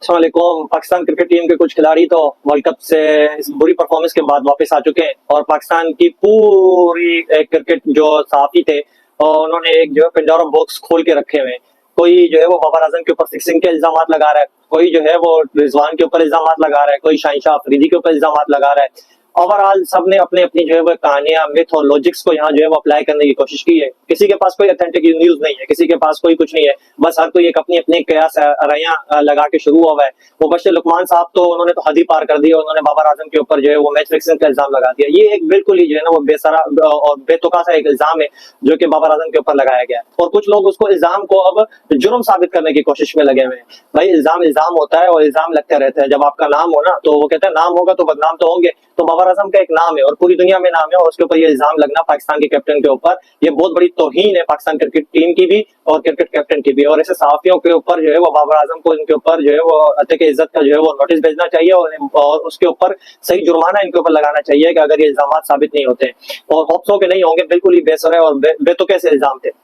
अस्सलाम वालेकुम। Pakistan cricket team के कुछ खिलाड़ी तो वर्ल्ड कप से इस बुरी परफॉर्मेंस के बाद वापस आ चुके हैं और पाकिस्तान की पूरी क्रिकेट जो सहाफी थे और उन्होंने एक जो है पिंडोरा बॉक्स खोल के रखे हुए हैं। कोई जो है वो बाबर आजम के ऊपर फिक्सिंग के इल्जाम लगा रहा है, कोई जो है वो रिजवान के ऊपर इल्जाम लगा रहा है, कोई शाहिन अफरीदी के ऊपर इल्जाम लगा रहा है। ओवरऑल सबने अपने अपनी जो है वो कहानियां, मिथ और लॉजिक्स को यहाँ जो है वो अप्लाई करने की कोशिश की है। किसी के पास कोई ऑथेंटिक न्यूज नहीं है, किसी के पास कोई कुछ नहीं है, बस हर कोई एक अपनी अपनी कयास रैया लगा के शुरू हुआ है। वो बशर लुकमान साहब तो उन्होंने तो हद ही पार कर दी, उन्होंने बाबर आजम के ऊपर जो है वो मैच फिक्सिंग का इल्जाम लगा दिया। ये एक बिल्कुल ही जो है ना वो बेसरा और बेतुका सा एक इल्जाम है जो कि बाबर आजम के ऊपर लगाया गया है और कुछ लोग उसको इल्जाम को अब जुर्म साबित करने की कोशिश में लगे हुए हैं। भाई इल्जाम इल्जाम होता है और इल्जाम लगते रहते हैं। जब आपका नाम हो ना तो वो कहते हैं नाम होगा तो बदनाम तो होंगे। तो बाबर आजम का एक नाम है और पूरी दुनिया में नाम है और उसके ऊपर ये इल्जाम लगना पाकिस्तान के कैप्टन के ऊपर ये बहुत बड़ी तौहीन है पाकिस्तान क्रिकेट टीम की भी और क्रिकेट कैप्टन की भी। और ऐसे सहाफियों के ऊपर जो है वो बाबर आजम को इनके ऊपर जो है वो अतक इज्जत का जो है वो नोटिस भेजना चाहिए और उसके ऊपर सही जुर्माना इनके ऊपर लगाना चाहिए कि अगर ये इल्जाम साबित नहीं होते और होप्सो के नहीं होंगे, बिल्कुल ही बेसुरे और बेतुके से इल्जाम थे।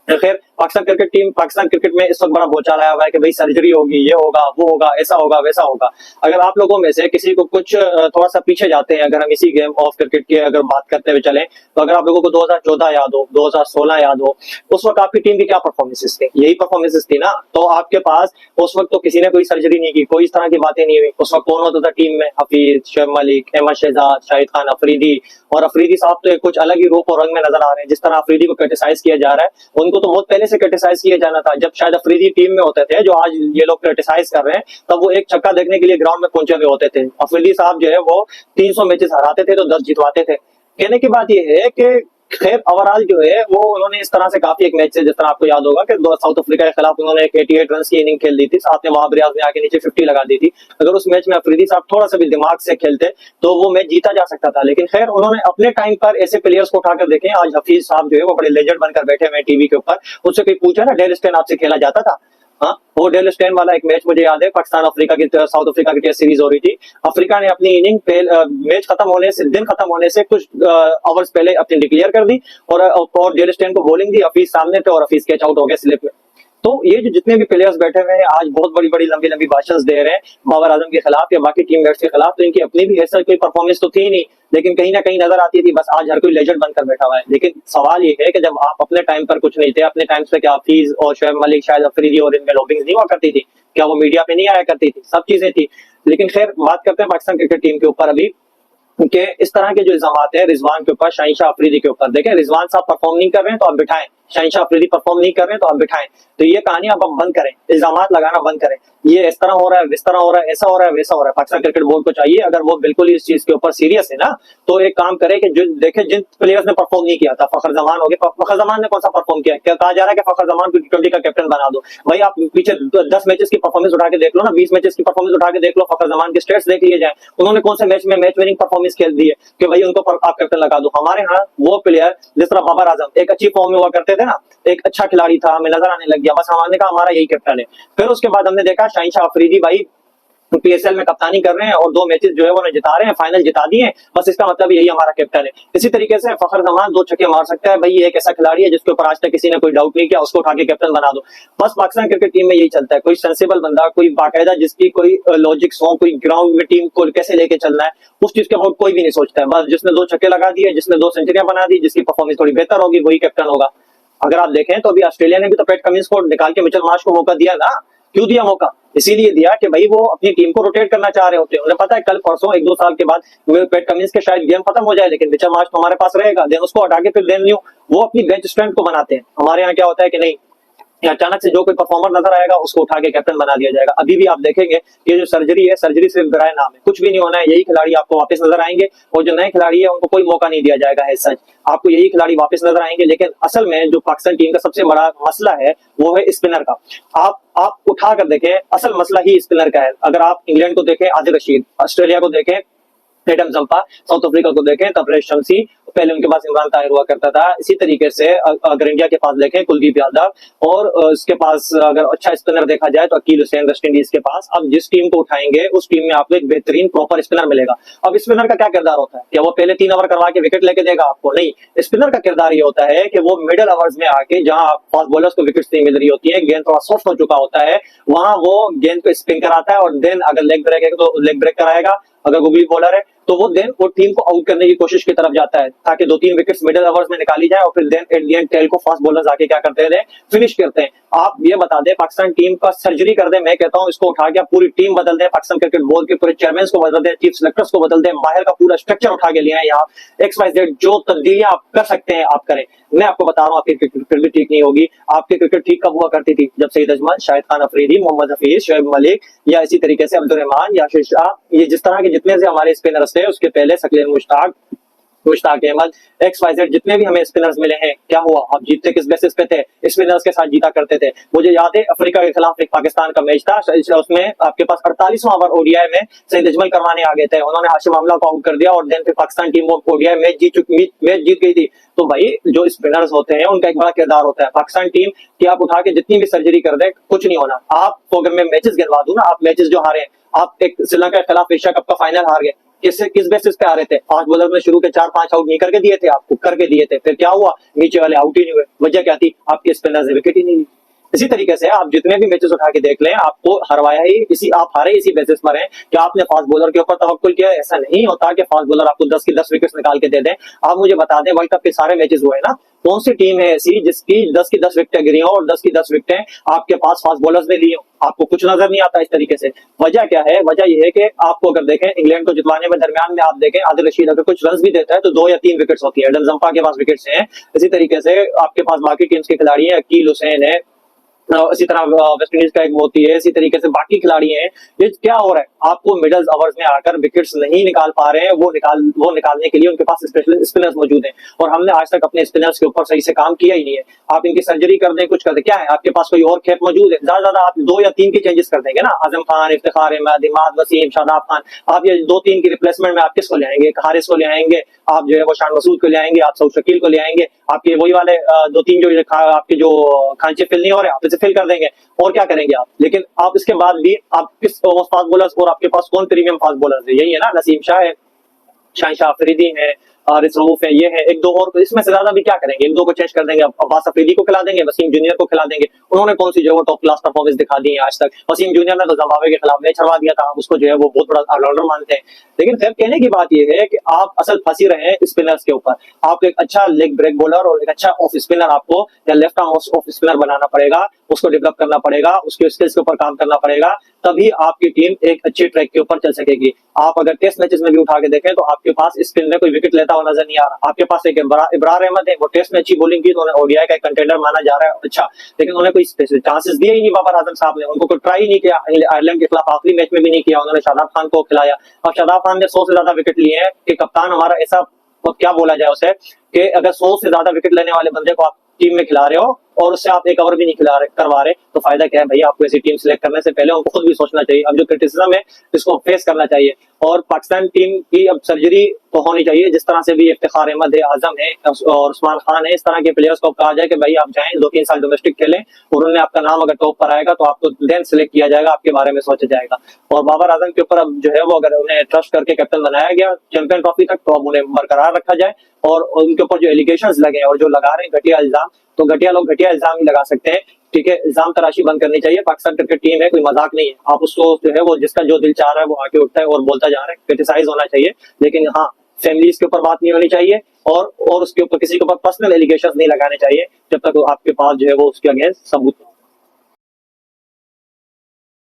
खैर पाकिस्तान क्रिकेट में इस वक्त बड़ा बोलचाल आया हुआ है कि भाई सर्जरी होगी, ये होगा, वो होगा, ऐसा होगा, वैसा होगा। अगर आप लोगों में से किसी को कुछ थोड़ा सा पीछे जाते हैं, अगर हम इसी गेम ऑफ क्रिकेट की अगर बात करते हुए चलें तो अगर आप लोगों को 2014 याद हो, 2016 याद हो, उस वक्त आपकी टीम की क्या परफॉर्मेंसेस थी? यही परफॉर्मेंसेस थी ना। तो आपके पास उस वक्त तो किसी ने कोई सर्जरी नहीं की, कोई इस तरह की बातें नहीं हुई। उस वक्त कौन होता था टीम में? हफीज, शोएब मलिक, अहमद शहजाद, शाहिद खान अफरीदी। और अफरीदी साहब तो कुछ अलग ही रूप और रंग में नजर आ रहे हैं। जिस तरह अफरीदी को क्रिटिसाइज किया जा रहा है, उनको तो बहुत पहले से क्रिटिसाइज किया जाना था। जब शायद अफरीदी टीम में होते थे, जो आज ये लोग क्रिटिसाइज कर रहे हैं, तब वो एक छक्का देखने के लिए ग्राउंड में पहुंचे हुए होते थे। अफरीदी साहब जो है वो 300 मैचेस हराते थे तो 10 जितवाते थे। कहने की बात यह है कि खैर ओवरऑल जो है वो उन्होंने इस तरह से काफी एक मैच से, जिस तरह आपको याद होगा कि साउथ अफ्रीका के खिलाफ उन्होंने एक 88 रन की इनिंग खेल दी थी, साथ में वहाब रियाज ने आके नीचे 50 लगा दी थी। अगर उस मैच में अफरीदी साहब थोड़ा सा भी दिमाग से खेलते तो वो मैच जीता जा सकता था। लेकिन खैर उन्होंने अपने टाइम पर ऐसे प्लेयर्स को उठाकर देखे। आज हफीज साहब जो है वो बड़े लेजेंड बनकर बैठे हुए टीवी के ऊपर। उससे कोई पूछा ना डेल स्टेन आपसे खेला जाता था? हाँ, वो डेल स्टेन वाला एक मैच मुझे याद है, पाकिस्तान अफ्रीका की साउथ अफ्रीका की टेस्ट सीरीज हो रही थी। अफ्रीका ने अपनी इनिंग मैच खत्म होने से दिन खत्म होने से कुछ आवर्स पहले अपनी डिक्लेयर कर दी और डेल स्टेन को बॉलिंग दी। हफीज सामने थे और हफीज कैच आउट हो गया स्लिप में। तो ये जो जितने भी प्लेयर्स बैठे हुए हैं आज बहुत बड़ी बड़ी लंबी लंबी भाषण दे रहे हैं बाबर आजम के खिलाफ या बाकी टीम मेट्स के खिलाफ, तो इनकी अपनी भी ऐसा कोई परफॉर्मेंस तो थी नहीं, लेकिन कहीं ना कहीं नजर आती थी। बस आज हर कोई लेजेंड बनकर बैठा हुआ है। लेकिन सवाल ये है कि जब आप अपने टाइम पर कुछ नहीं थे, अपने टाइम से क्या हफीज और शोएब मलिक, शायद अफरीदी और इनमें लॉबिंग नहीं हुआ करती थी? क्या वो मीडिया पे नहीं आया करती थी? सब चीजें थी। लेकिन खैर बात करते हैं पाकिस्तान क्रिकेट टीम के ऊपर अभी कि इस तरह के जो इल्जाम है रिजवान के ऊपर, शाहिन अफरीदी के ऊपर। देखें, रिजवान साहब परफॉर्म नहीं कर रहे हैं तो आप बिठाएं, शाहिन अफरीदी परफॉर्म नहीं कर रहे हैं तो आप बिठाएं। तो ये कहानी आप बंद करें, इल्जाम लगाना बंद करें। ये इस तरह हो रहा है, इस तरह हो रहा है, ऐसा हो रहा है, वैसा हो रहा है। पाकिस्तान क्रिकेट बोर्ड को चाहिए, अगर वो बिल्कुल इस चीज के ऊपर सीरियस है ना, तो एक काम करे कि जो देखे जिन प्लेयर्स ने परफॉर्म नहीं किया था, फखर जमान हो गया। फखर जमान ने कौन सा परफॉर्म किया? क्या कहा जा रहा है कि फखर जमान को T20 का कैप्टन बना दो? भाई आप पीछे 10 मैचेस की परफॉर्मेंस उठा के देख लो ना, 20 मैचेस की परफॉर्मेंस उठा के देख लो, फखर जमान के स्टेट्स देख लिए जाए, उन्होंने कौन से मैच में मैच विनिंग परफॉर्मेंस खेल दी है कि भाई उनको आप कैप्टन लगा दो। हमारे यहाँ वो प्लेयर जिस तरह बाबर आजम एक अच्छी फॉर्म में हुआ करते थे ना, एक अच्छा खिलाड़ी था, हमें नजर आने लग गया, बस हमने कहा हमारा यही कैप्टन है। फिर उसके बाद हमने देखा शाहिन अफरीदी भाई PSL में कप्तानी कर रहे हैं और 2 मैचेस जो है वो जिता रहे हैं, फाइनल जिता दिए, बस इसका मतलब यही हमारा कैप्टन है। इसी तरीके से फखर जमान 2 छक्के मार सकता है, भाई ये एक ऐसा खिलाड़ी है जिसके ऊपर आज तक किसी ने कोई डाउट नहीं किया, उसको उठा के कैप्टन बना दो। बस पाकिस्तान क्रिकेट टीम में यही चलता है। कोई सेंसिबल बंदा, कोई बाकायदा जिसकी कोई लॉजिक्स हो, कोई ग्राउंड में टीम को कैसे लेके चलना है, उस चीज के अबाउट कोई भी नहीं सोचता है। बस जिसने 2 छक्के लगा दिए, जिसने 2 सेंचुरियां बना दी, जिसकी परफॉर्मेंस थोड़ी बेहतर होगी, वही कैप्टन होगा। अगर आप देखें तो अभी ऑस्ट्रेलिया ने भी तो पैट कमिंस को निकाल के मिचेल मार्श को मौका दिया ना। क्यों दिया मौका? इसीलिए दिया कि भाई वो अपनी टीम को रोटेट करना चाह रहे होते हैं। उन्हें पता है कल परसों 1-2 साल के बाद पैट कमिंस के शायद गेम खत्म हो जाए, लेकिन मिचेल मार्श तो हमारे पास रहेगा। देन उसको हटा के फिर देन न्यू वो अपनी बेंच स्ट्रेंथ को बनाते हैं। हमारे यहाँ क्या होता है कि नहीं, अचानक से जो कोई परफॉर्मर नजर आएगा उसको उठा के कैप्टन बना दिया जाएगा। अभी भी आप देखेंगे ये जो सर्जरी है, सर्जरी सिर्फ बराए नाम है, कुछ भी नहीं होना है। यही खिलाड़ी आपको वापस नजर आएंगे और जो नए खिलाड़ी है उनको कोई मौका नहीं दिया जाएगा है सच। आपको यही खिलाड़ी वापस नजर आएंगे। लेकिन असल में जो पाकिस्तान टीम का सबसे बड़ा मसला है वो है स्पिनर का। आप उठा कर देखें, असल मसला ही स्पिनर का है। अगर आप इंग्लैंड को देखें, आदिल रशीद, ऑस्ट्रेलिया को देखें एडम जंपा, साउथ अफ्रीका को देखें तबरेज शमसी, पहले उनके पास इमरान ताहिर हुआ करता था। इसी तरीके से अगर इंडिया के पास देखें कुलदीप यादव, और इसके पास अगर अच्छा स्पिनर देखा जाए तो अकील हुसैन वेस्ट इंडीज के पास। अब जिस टीम को उठाएंगे उस टीम में आपको एक बेहतरीन प्रॉपर स्पिनर मिलेगा। अब स्पिनर का क्या किरदार होता है? क्या वो पहले 3 ओवर करवा के विकेट लेके देगा आपको? नहीं, स्पिनर का किरदार ये होता है कि वो मिडिल ओवर्स में आके, जहां फास्ट बॉलर्स को विकेट नहीं मिल रही होती है, गेंद थोड़ा सॉफ्ट हो चुका होता है, वहां वो गेंद को स्पिन कराता है, और देन अगर लेग ब्रेक है तो लेग ब्रेक कराएगा, अगर वो भी बॉलर है तो वो देन वो टीम को आउट करने की कोशिश की तरफ जाता है, ताकि 2-3 विकेट्स मिडिल ओवर्स में निकाली जाए, और फिर then at the end tail को फास्ट बॉलर्स आके क्या करते हैं, फिनिश करते हैं। आप ये बता दें, पाकिस्तान टीम का सर्जरी कर दें, मैं कहता हूं इसको उठा के पूरी टीम बदल दें, पाकिस्तान क्रिकेट बोर्ड के पूरे चेयरमैन को बदल दें, चीफ सेलेक्टर्स को बदल दें, बाहर का पूरा स्ट्रक्चर उठा के लिया है यहाँ, XYZ जो तब्दीलियां आप कर सकते हैं आप करें। मैं आपको बता रहा हूँ, आपकी क्रिकेट ठीक नहीं होगी। आपकी क्रिकेट ठीक कब हुआ करती थी? जब सईद अजमल, शाहिद खान अफरीदी, मोहम्मद हफीज, शोएब मलिक, या इसी तरीके से अब्दुल रहमान, याशिर शाह, ये जिस तरह के जितने से हमारे स्पिनर्स थे, उसके पहले शकील मुश्ताक, मुश्ताक अहमद, XYZ जितने भी हमें स्पिनर्स मिले हैं, क्या हुआ? आप जीतते किस बेसिस पे थे? स्पिनर्स के साथ जीता करते थे। मुझे याद है अफ्रीका के खिलाफ एक पाकिस्तान का मैच था, उसमें आपके पास 48वां ओवर ODI में सईद अजमल करवाने आ गए थे, उन्होंने हाशिम आमला को आउट कर दिया, और देन फिर पाकिस्तान टीम वो ODI मैच जीत गई थी। तो भाई जो स्पिनर्स होते हैं उनका एक बड़ा किरदार होता है। पाकिस्तान टीम की आप उठा के जितनी भी सर्जरी कर दे, कुछ नहीं होना। आपको अगर मैं मैचेस गिनवा दूं ना, आप मैचेस जो हारे, आप एक श्रीलंका के खिलाफ एशिया कप का फाइनल हार गए, किस बेसिस पे आ रहे थे? फास्ट बॉलर में शुरू के 4-5 आउट नहीं करके दिए थे, आपको करके दिए थे, फिर क्या हुआ? नीचे वाले आउट ही नहीं हुए। वजह क्या थी? आपके स्पिनर्स ने विकेट ही नहीं ली। इसी तरीके से आप जितने भी मैचेस उठा के देख लें, आपको हरवाया ही इसी, आप हारे इसी बेसिस पर हैं कि आपने फास्ट बॉलर के ऊपर तवक्कुल किया। ऐसा नहीं होता कि फास्ट बॉलर आपको 10 की 10 विकेट्स निकाल के दे दें। आप मुझे बता दें, वर्ल्ड कप के सारे मैचेस हुए ना, कौन सी टीम है ऐसी जिसकी 10 की 10 विकेटें गिरी हो, और 10 की 10 विकेटें आपके पास फास्ट बॉलर्स ने ली हो? आपको कुछ नजर नहीं आता इस तरीके से। वजह क्या है? वजह यह है कि आपको अगर देखें, इंग्लैंड को जितवाने में दरमियान में आप देखें, आदिल रशीद अगर कुछ रन भी देता है तो 2 या 3 विकेट्स होती है। एडम जंपा के पास विकेट्स हैं। इसी तरीके से आपके पास बाकी टीम्स के खिलाड़ी हैं, अकील हुसैन है, इसी तरह वेस्ट इंडीज का एक होती है, इसी तरीके से बाकी खिलाड़ी हैं। ये क्या हो रहा है? आपको मिडल ओवर्स में आकर विकेट्स नहीं निकाल पा रहे हैं, वो निकालने के लिए उनके पास स्पेशल स्पिनर्स मौजूद हैं, और हमने आज तक अपने स्पिनर्स के ऊपर सही से काम किया ही नहीं है। आप इनकी सर्जरी कर दें, कुछ कर दें, क्या है आपके पास? कोई और खेप मौजूद है? ज्यादा आप 2 या 3 की चेंजेस कर देंगे ना, आजम खान, इफ्तिखार अहमद, इमाद वसीम, शादाब खान, आप ये 2-3 की रिप्लेसमेंट में आप किसको ले आएंगे? हारिस को ले आएंगे, आप जो है वो शान मसूद को ले आएंगे, आप सऊद शकील को ले आएंगे, आपके वही वाले 2-3 जो आपके जो खांचे फिल नहीं हो रहे, आप इसे फिल कर देंगे, और क्या करेंगे आप? लेकिन आप इसके बाद भी आप किस फास्ट बॉलर्स, और आपके पास कौन प्रीमियम फास्ट बॉलर्स है? यही है ना, नसीम शाह है, शाहिशाह अफरीदी है, और इसरूफ है, ये है 1-2 और, इसमें से ज्यादा भी क्या करेंगे? इन 2 को चेंज कर देंगे, अब्बास अफरीदी को खिला देंगे, वसीम जूनियर को खिला देंगे। उन्होंने कौन सी जो है टॉप क्लास परफॉर्मेंस दिखा दी है आज तक? वसीम जूनियर ने तो जिम्बाब्वे के खिलाफ मैच हरवा दिया था, आप उसको जो है वो बहुत बड़ा ऑलराउंडर मानते हैं। लेकिन फिर कहने की बात यह है कि आप असल फंसी रहे हैं स्पिनर्स के ऊपर। आपको एक अच्छा लेग ब्रेक बॉलर और एक अच्छा ऑफ स्पिनर, आपको या लेफ्ट आर्म ऑफ स्पिनर बनाना पड़ेगा, उसको डेवलप करना पड़ेगा, उसके स्किल्स के ऊपर काम करना पड़ेगा, तभी आपकी टीम एक अच्छे ट्रैक के ऊपर चल सकेगी। आप अगर टेस्ट मैचेस में भी उठा के देखें तो आपके पास स्पिन में कोई विकेट लेता हुआ नजर नहीं आ रहा। आपके पास एक इब्रार अहमद है, वो टेस्ट में अच्छी बॉलिंग की तो उन्हें ODI का एक कंटेंडर माना जा रहा है, अच्छा, लेकिन उन्हें कोई चांसेस दिए ही नहीं बाबर आजम साहब ने, उनको कोई ट्राई ही नहीं किया। आयरलैंड के खिलाफ आखिरी मैच में भी नहीं किया, उन्होंने शादाब खान को खिलाया, और शादाब खान ने 100 से ज्यादा विकेट लिए हैं कि कप्तान हमारा ऐसा, क्या बोला जाए उसे, कि अगर 100 से ज्यादा विकेट लेने वाले बंदे को आप टीम में खिला रहे हो और उससे आप 1 ओवर भी नहीं करवा रहे, तो फायदा क्या है भाई? आपको ऐसी टीम सिलेक्ट करने से पहले उनको खुद भी सोचना चाहिए। अब जो क्रिटिसिज्म है इसको फेस करना चाहिए, और पाकिस्तान टीम की अब सर्जरी तो होनी चाहिए। जिस तरह से भी इफ्तिखार अहमद है, आजम है और उस्मान खान है, इस तरह के प्लेयर्स को कहा जाए कि भाई आप जाएं 2-3 साल डोमेस्टिक खेलें, और उन्होंने आपका नाम अगर टॉप पर आएगा तो आपको देन सिलेक्ट किया जाएगा, आपके बारे में सोचा जाएगा। और बाबर आजम के ऊपर अब जो है वो, अगर उन्हें ट्रस्ट करके कैप्टन बनाया गया चैंपियन ट्रॉफी तक, तो अब उन्हें बरकरार रखा जाए। और उनके ऊपर जो एलिगेशंस लगे हैं और जो लगा रहे हैं घटिया इल्जाम, तो घटिया लोग घटिया इल्जाम ही लगा सकते हैं, ठीक है? इल्जाम तराशी बंद करनी चाहिए। पाकिस्तान क्रिकेट टीम है, कोई मजाक नहीं है। आप उसको जो है वो जिसका जो दिल चाह रहा है वो आके उठता है और बोलता जा रहा है, क्रिटिसाइज होना चाहिए, लेकिन हाँ, फैमिलीज के ऊपर बात नहीं होनी चाहिए, और उसके ऊपर किसी के ऊपर पर्सनल एलिगेशंस नहीं लगाने चाहिए, जब तक आपके पास जो है वो उसके अगेंस्ट सबूत